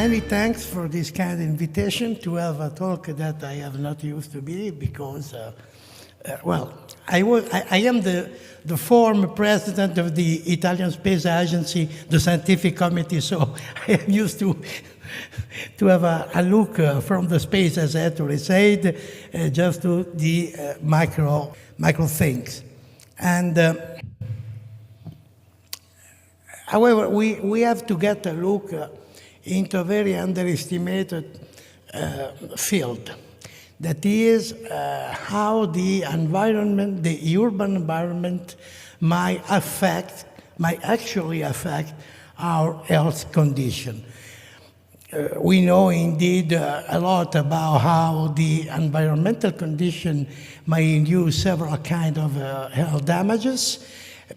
Many thanks for this kind invitation to have a talk that I have not used to be because, I am the former president of the Italian Space Agency, the scientific committee, so I am used to have a look from the space, as Ettore said, just to the micro things. And however, we have to get a look into a very underestimated field. That is how the environment, the urban environment, might actually affect our health condition. We know indeed a lot about how the environmental condition may induce several kinds of health damages,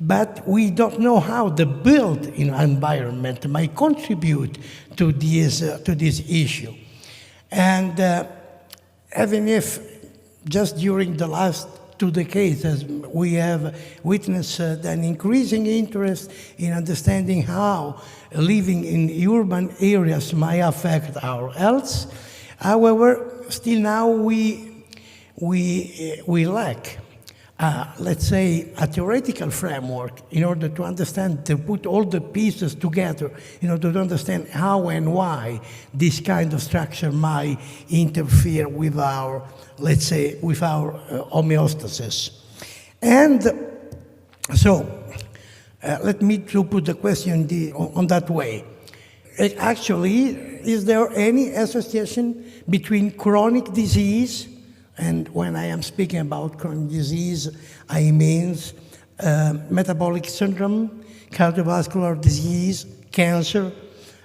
but we don't know how the built environment might contribute to this issue. And even if just during the last 2 decades, as we have witnessed an increasing interest in understanding how living in urban areas might affect our health, however, still now we lack, let's say, a theoretical framework in order to understand, to put all the pieces together in order to understand how and why this kind of structure might interfere with our, let's say, with our homeostasis. And so, let me to put the question on that way. Actually, is there any association between chronic disease, and when I am speaking about chronic disease, I mean metabolic syndrome, cardiovascular disease, cancer,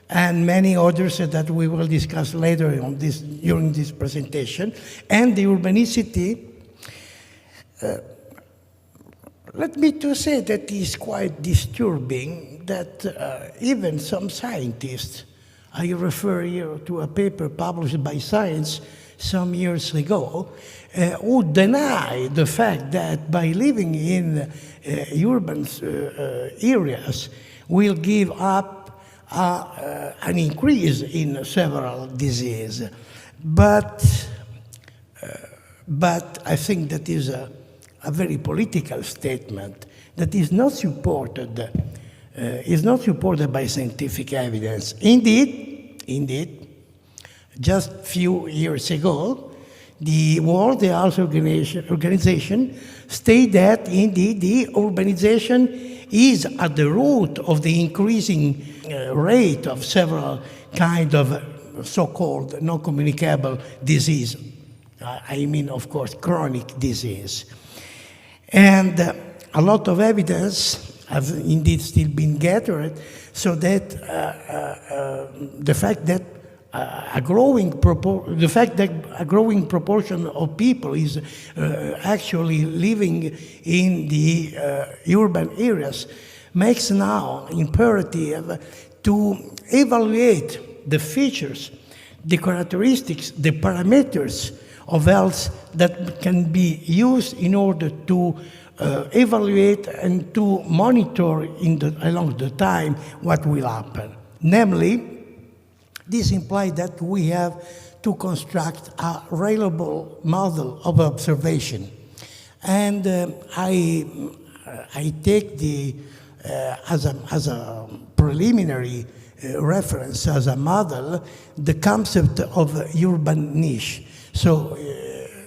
and many others that we will discuss later during this presentation, and the urbanicity. Let me to say that it is quite disturbing that even some scientists, I refer here to a paper published by Science some years ago, who deny the fact that by living in urban areas will give up an increase in several diseases. But I think that is a very political statement that is not supported by scientific evidence. Indeed, just a few years ago, the World Health Organization stated that indeed the urbanization is at the root of the increasing rate of several kinds of so-called non-communicable disease. I mean, of course, chronic disease. And a lot of evidence has indeed still been gathered, so that the fact that a growing proportion of people is actually living in the urban areas makes now imperative to evaluate the features, the characteristics, the parameters of health that can be used in order to evaluate and to monitor along the time what will happen. Namely, this implies that we have to construct a reliable model of observation. And I take as a preliminary reference, as a model, the concept of urban niche. So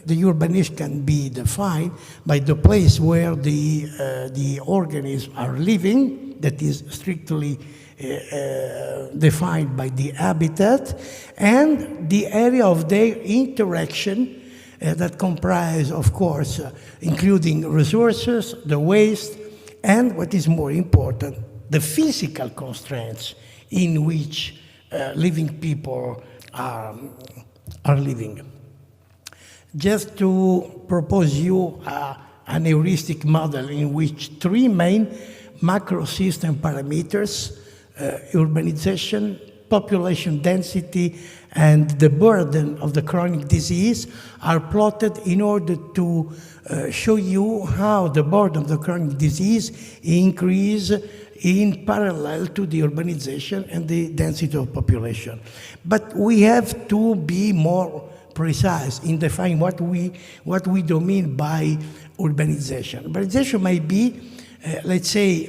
the urban niche can be defined by the place where the organisms are living, that is strictly defined by the habitat, and the area of their interaction that comprise, of course, including resources, the waste, and what is more important, the physical constraints in which living people are living. Just to propose you an heuristic model in which 3 main macro system parameters, urbanization, population density, and the burden of the chronic disease are plotted in order to show you how the burden of the chronic disease increase in parallel to the urbanization and the density of population. But we have to be more precise in defining what we do mean by urbanization. Urbanization might be, let's say,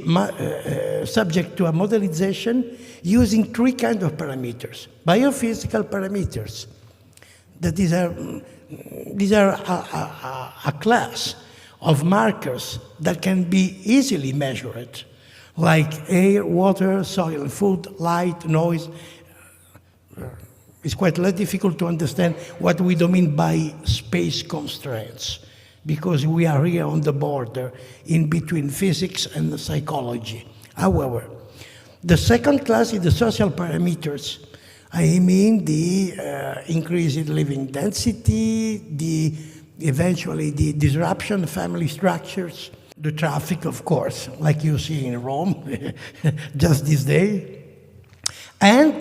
subject to a modelization using three kinds of parameters. Biophysical parameters, that these are a class of markers that can be easily measured, like air, water, soil, food, light, noise. It's quite less difficult to understand what we do mean by space constraints, because we are here on the border in between physics and psychology. However, the second class is the social parameters. I mean the increase in living density, eventually the disruption of family structures, the traffic, of course, like you see in Rome just this day, and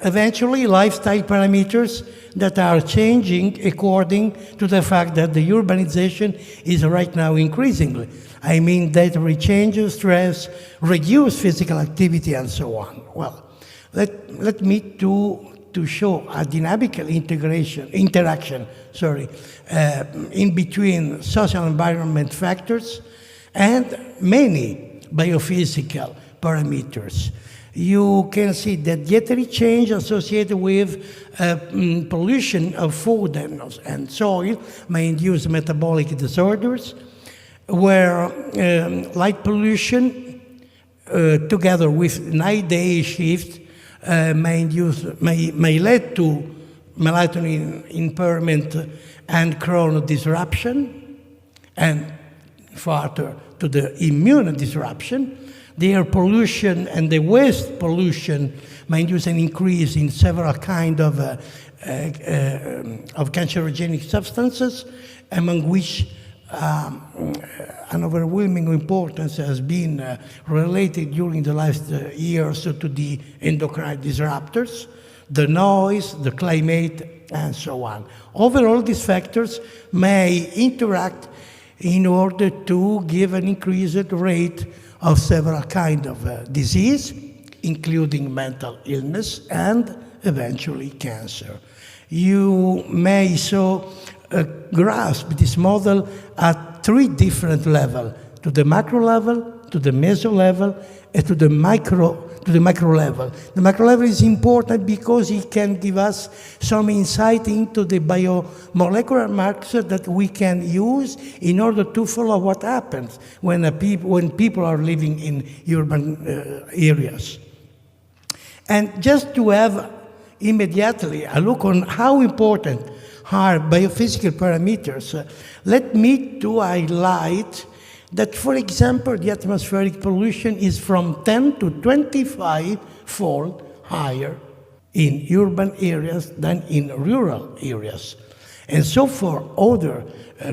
eventually lifestyle parameters that are changing according to the fact that the urbanization is right now increasingly. I mean dietary changes, stress, reduced physical activity, and so on. Well, let me to show a dynamical interaction, in between social environment factors and many biophysical parameters. You can see that dietary change associated with pollution of food and soil may induce metabolic disorders, where light pollution together with night-day shift may lead to melatonin impairment and chrono disruption, and further to the immune disruption. The air pollution and the waste pollution may induce an increase in several kinds of cancerogenic substances, among which an overwhelming importance has been related during the last years to the endocrine disruptors, the noise, the climate, and so on. Overall, these factors may interact in order to give an increased rate of several kinds of disease, including mental illness and eventually cancer. You may so grasp this model at three different levels: to the macro level, to the meso level, and to the micro level. The macro level is important because it can give us some insight into the biomolecular markers that we can use in order to follow what happens when people are living in urban areas. And just to have immediately a look on how important are biophysical parameters, let me to highlight that, for example, the atmospheric pollution is from 10 to 25-fold higher in urban areas than in rural areas. And so for other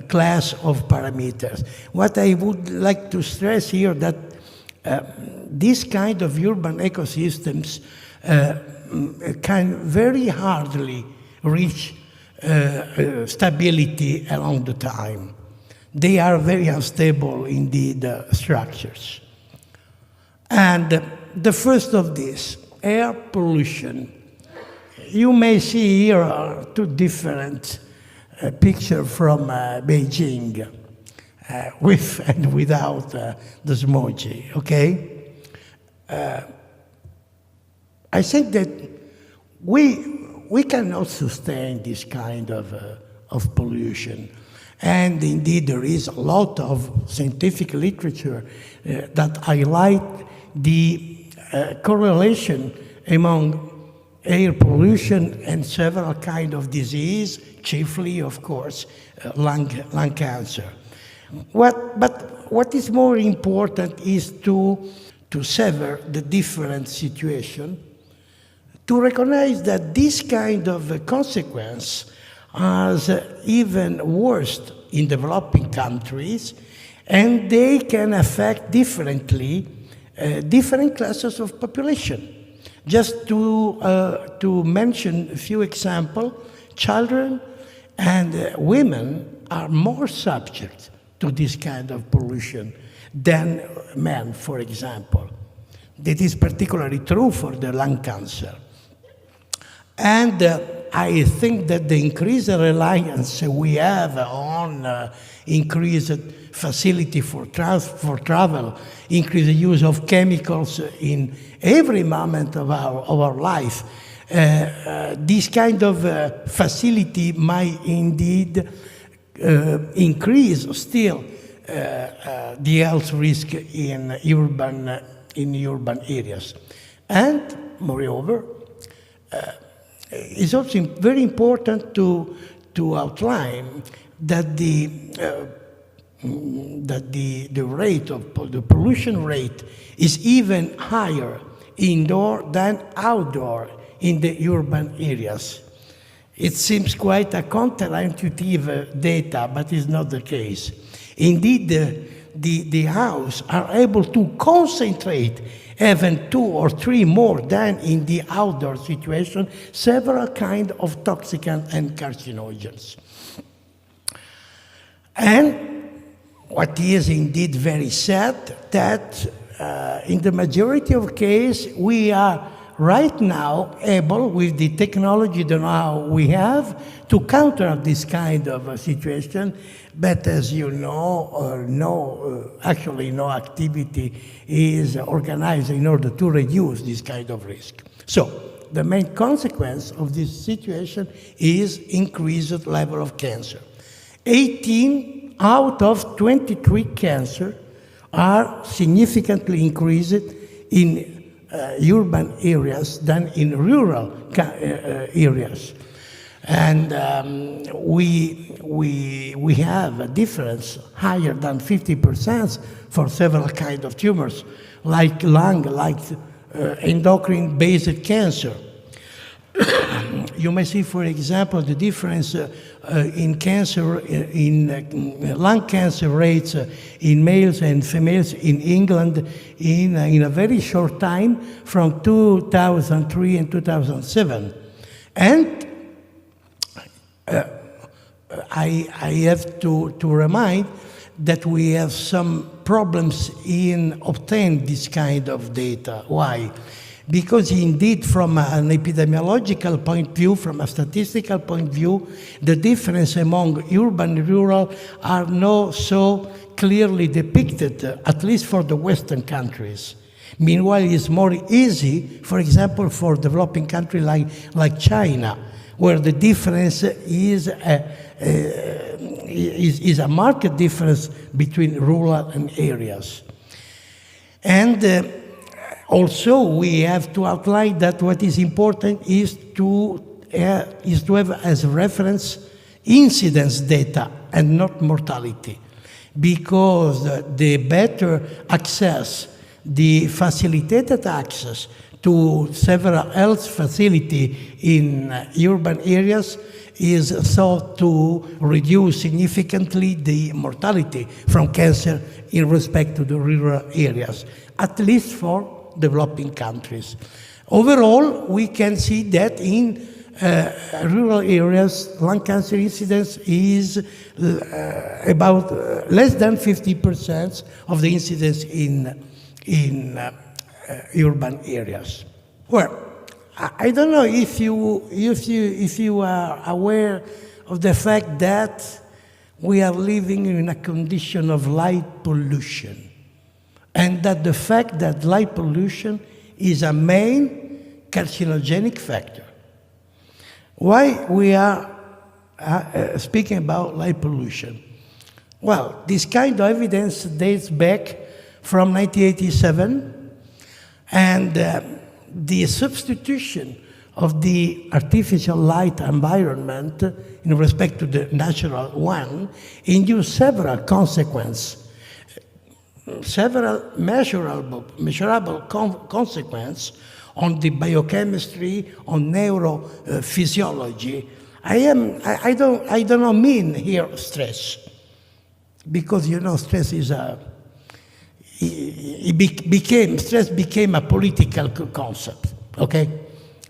class of parameters. What I would like to stress here that this kind of urban ecosystems can very hardly reach stability along the time. They are very unstable, indeed, structures. And the first of this, air pollution. You may see here two different pictures from Beijing, with and without the smoggy, okay? I think that we cannot sustain this kind of pollution. And indeed, there is a lot of scientific literature that highlight the correlation among air pollution and several kinds of disease, chiefly, of course, lung cancer. But what is more important is to sever the different situation, to recognize that this kind of consequence is even worse in developing countries, and they can affect differently different classes of population. Just to mention a few examples, children and women are more subject to this kind of pollution than men, for example. That is particularly true for the lung cancer. And I think that the increased reliance we have on increased facility for travel, increased use of chemicals in every moment of our life, this kind of facility might indeed increase still the health risk in urban areas. And moreover, it's also very important to outline that the rate of the pollution rate is even higher indoor than outdoor in the urban areas. It seems quite a counterintuitive data, but it's not the case. Indeed, the house are able to concentrate even 2 or 3 more than in the outdoor situation, several kinds of toxicants and carcinogens. And what is indeed very sad, that in the majority of cases, we are right now able, with the technology that now we have, to counter this kind of situation. But as you know, actually no activity is organized in order to reduce this kind of risk. So the main consequence of this situation is increased level of cancer. 18 out of 23 cancer are significantly increased in urban areas than in rural areas. And we have a difference higher than 50% for several kinds of tumors, like lung, like endocrine-based cancer. You may see, for example, the difference in cancer, in lung cancer rates in males and females in England in a very short time from 2003 and 2007. And I have to remind that we have some problems in obtaining this kind of data. Why? Because indeed, from an epidemiological point of view, from a statistical point of view, the difference among urban and rural are not so clearly depicted, at least for the Western countries. Meanwhile, it's more easy, for example, for developing countries like China, where the difference is a marked difference between rural and areas. And also, we have to outline that what is important is to have as reference incidence data and not mortality, because the better access, the facilitated access to several health facilities in urban areas is thought to reduce significantly the mortality from cancer in respect to the rural areas, at least for developing countries. Overall, we can see that in rural areas, lung cancer incidence is about less than 50% of the incidence in urban areas. Well, I don't know if you are aware of the fact that we are living in a condition of light pollution, and that the fact that light pollution is a main carcinogenic factor. Why we are speaking about light pollution? Well, this kind of evidence dates back from 1987, and the substitution of the artificial light environment in respect to the natural one induced several consequences. Several measurable consequences on the biochemistry, on neurophysiology. I don't mean here stress, because stress is stress became a political concept. okay?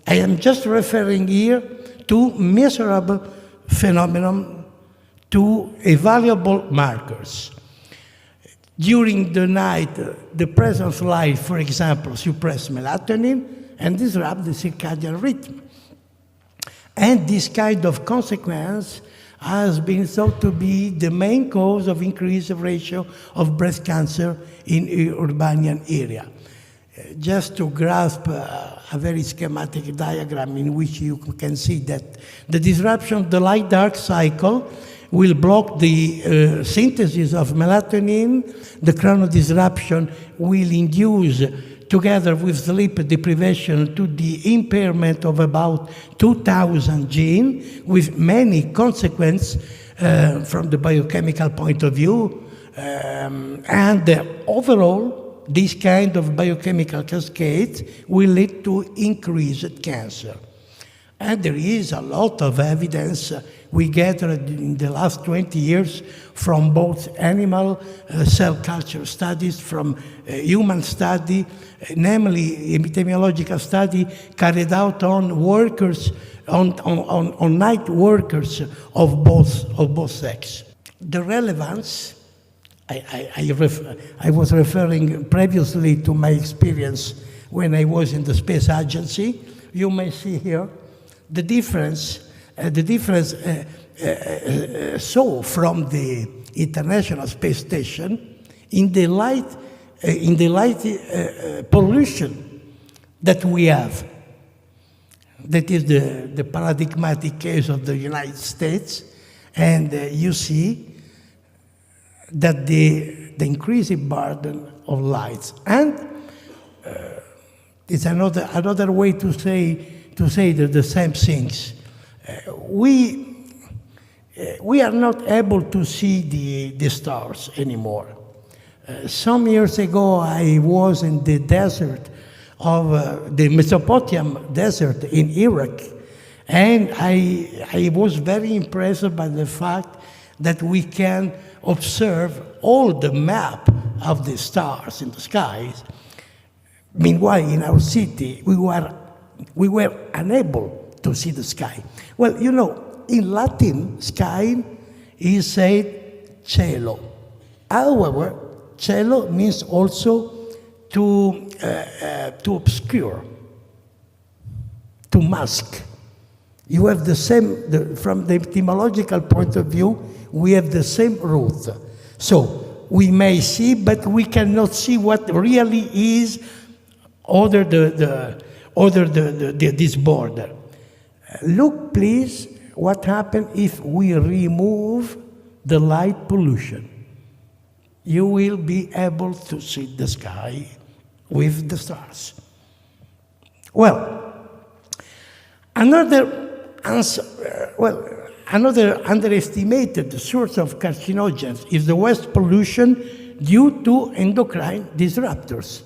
I am just referring here to measurable phenomenon, to evaluable markers. During the night, the presence of light, for example, suppress melatonin and disrupt the circadian rhythm. And this kind of consequence has been thought to be the main cause of increased ratio of breast cancer in Urbanian area. Just to grasp a very schematic diagram in which you can see that the disruption of the light-dark cycle will block the synthesis of melatonin. The chronodisruption will induce, together with sleep deprivation, to the impairment of about 2,000 genes, with many consequences from the biochemical point of view. And overall, this kind of biochemical cascade will lead to increased cancer. And there is a lot of evidence we gathered in the last 20 years from both animal cell culture studies, from human study, namely epidemiological study carried out on workers, on night workers of both sexes. The relevance, I was referring previously to my experience when I was in the space agency. You may see here the difference so from the International Space Station in the light pollution that we have. That is the paradigmatic case of the United States, and you see that the increasing burden of lights, and it's another way to say the same things. We are not able to see the stars anymore. Some years ago, I was in the desert of the Mesopotamian desert in Iraq, and I was very impressed by the fact that we can observe all the map of the stars in the skies. Meanwhile, in our city, we were unable to see the sky. Well, you know, in Latin, sky is said cielo. However, cielo means also to obscure, to mask. You have the same, from the etymological point of view, we have the same root. So we may see, but we cannot see what really is over this border. Look, please, what happens if we remove the light pollution. You will be able to see the sky with the stars. Well, another underestimated source of carcinogens is the waste pollution due to endocrine disruptors.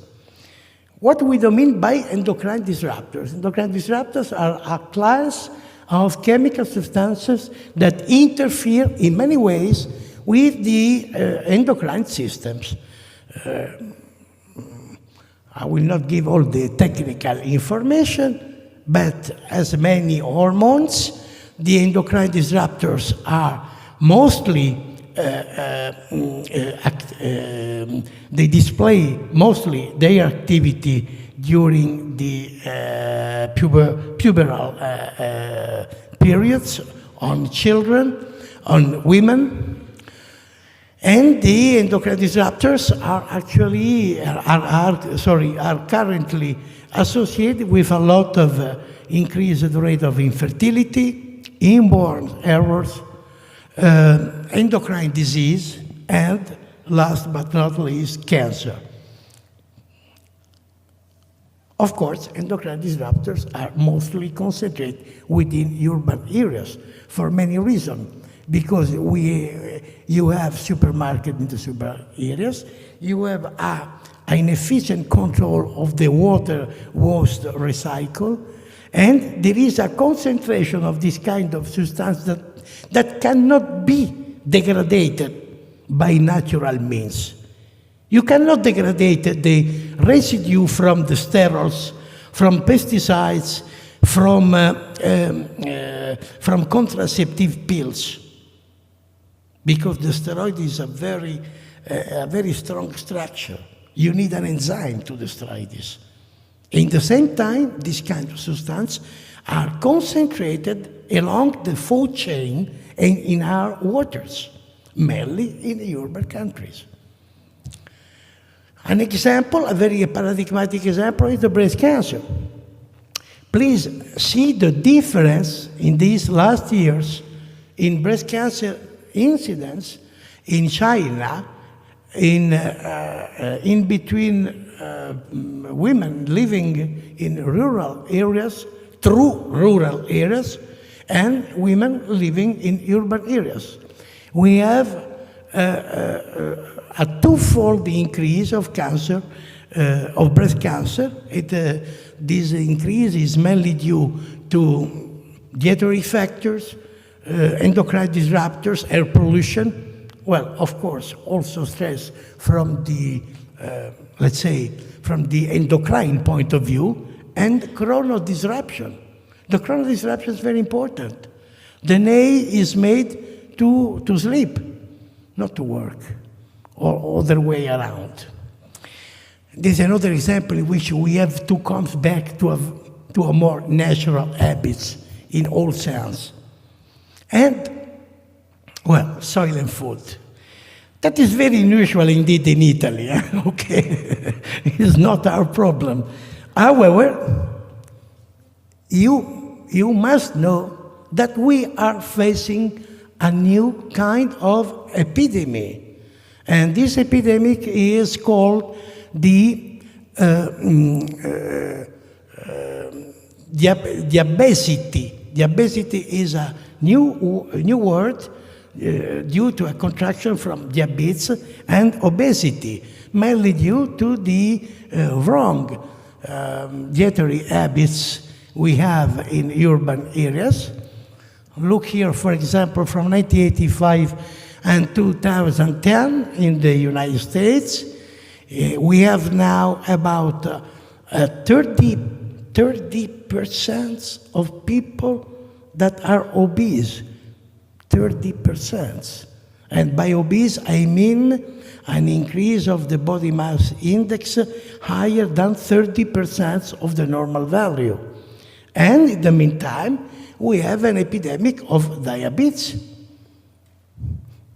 What do we mean by endocrine disruptors? Endocrine disruptors are a class of chemical substances that interfere in many ways with the endocrine systems. I will not give all the technical information, but as many hormones, the endocrine disruptors are mostly they display mostly their activity during the pubertal periods on children, on women, and the endocrine disruptors are actually are currently associated with a lot of increased rate of infertility, inborn errors, endocrine disease, and last but not least, cancer. Of course, endocrine disruptors are mostly concentrated within urban areas for many reasons. Because you have supermarkets in the suburban areas, you have an efficient control of the water waste recycle, and there is a concentration of this kind of substance that cannot be degraded by natural means. You cannot degrade the residue from the sterols from pesticides, from contraceptive pills, because the steroid is a very strong structure. You need an enzyme to destroy this. In the same time, this kind of substance are concentrated along the food chain and in our waters, mainly in the urban countries. An example, a very paradigmatic example, is the breast cancer. Please see the difference in these last years in breast cancer incidence in China, in between women living in rural areas, through rural areas, and women living in urban areas. We have a twofold increase of cancer, of breast cancer. This increase is mainly due to dietary factors, endocrine disruptors, air pollution. Well, of course, also stress from the, let's say, from the endocrine point of view, and chronodisruption. The chronodisruption is very important. The knee is made to sleep, not to work, or other way around. This is another example in which we have to come back to a more natural habits in all sense. And, well, soil and food. That is very unusual indeed in Italy, okay? It's not our problem. However, you must know that we are facing a new kind of epidemic. And this epidemic is called the obesity. The obesity is a new word due to a contraction from diabetes and obesity, mainly due to the wrong dietary habits we have in urban areas. Look here, for example, from 1985 and 2010 in the United States, we have now about 30% of people that are obese. 30%. And by obese, I mean an increase of the body mass index higher than 30% of the normal value. And in the meantime, we have an epidemic of diabetes.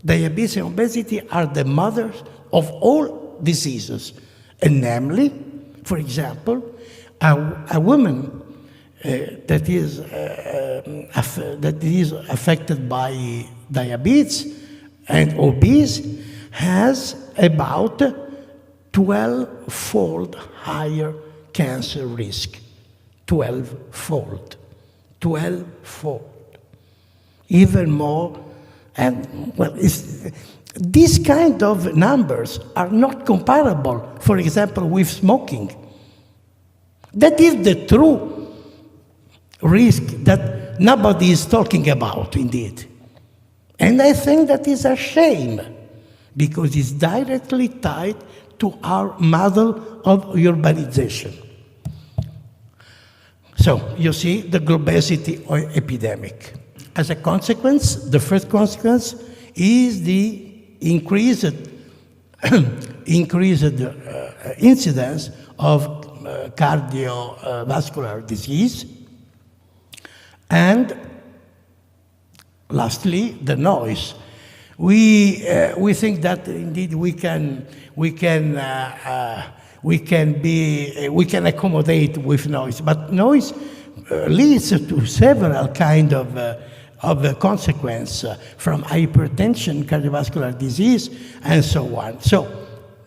Diabetes and obesity are the mothers of all diseases. And namely, for example, a woman that is affected by diabetes and obese has about 12-fold higher cancer risk. 12-fold. 12-fold. Even more. And, well, these kind of numbers are not comparable, for example, with smoking. That is the true risk that nobody is talking about, indeed. And I think that is a shame, because it's directly tied to our model of urbanization. So, you see the obesity epidemic. As a consequence, the first consequence is the increased incidence of cardiovascular disease. And lastly, the noise. We think that indeed we can accommodate with noise, but noise leads to several kind of consequence from hypertension, cardiovascular disease, and so on. So,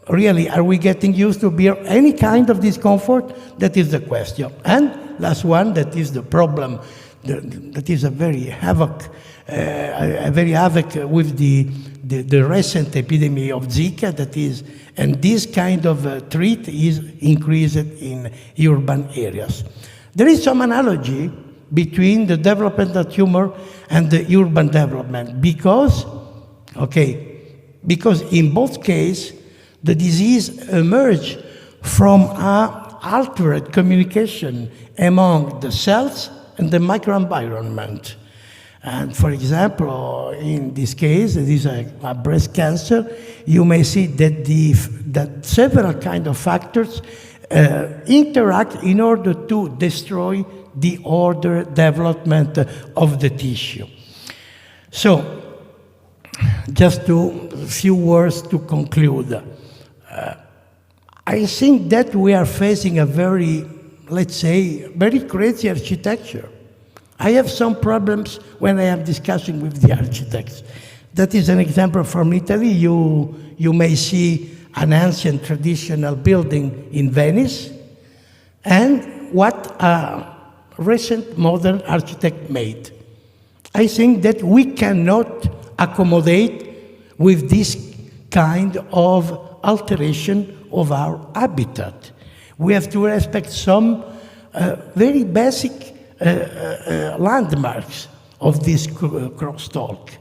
really, are we getting used to bear any kind of discomfort? That is the question. And last one, that is the problem. That is a very havoc with the recent epidemic of Zika. That is, and this kind of threat is increased in urban areas. There is some analogy between the development of tumor and the urban development because in both cases the disease emerged from a altered communication among the cells and the microenvironment. And for example, in this case, it is a breast cancer, you may see that, that several kind of factors interact in order to destroy the order development of the tissue. So, just a few words to conclude. I think that we are facing a very, let's say, very crazy architecture. I have some problems when I am discussing with the architects. That is an example from Italy. You may see an ancient traditional building in Venice and what a recent modern architect made. I think that we cannot accommodate with this kind of alteration of our habitat. We have to respect some very basic landmarks of this crosstalk.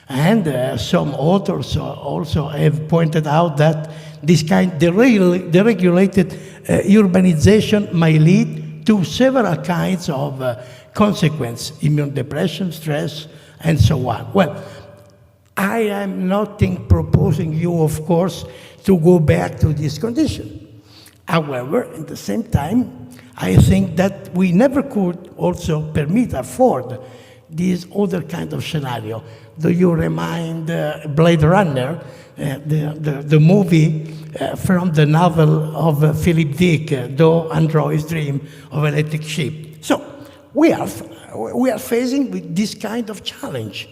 And some authors also have pointed out that this kind of deregulated urbanization may lead to several kinds of consequences, immune depression, stress, and so on. Well, I am not proposing you, of course, to go back to this condition. However, at the same time, I think that we never could also afford this other kind of scenario. Do you remind Blade Runner, the movie from the novel of Philip Dick, Though Androids Dream of Electric Sheep? So we are facing with this kind of challenge.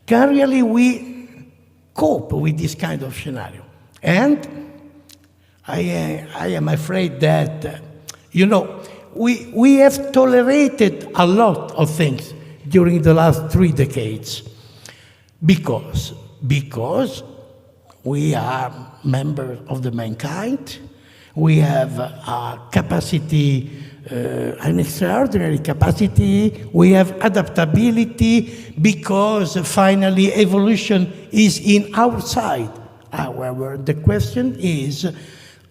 Can really we cope with this kind of scenario? And I am afraid that, we have tolerated a lot of things during the last 3 decades because we are members of the mankind, we have a capacity, an extraordinary capacity, we have adaptability because finally evolution is in our side. However, the question is,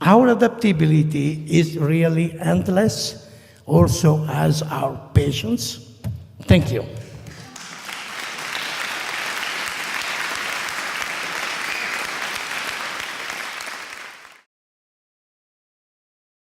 our adaptability is really endless, also as our patience. Thank you.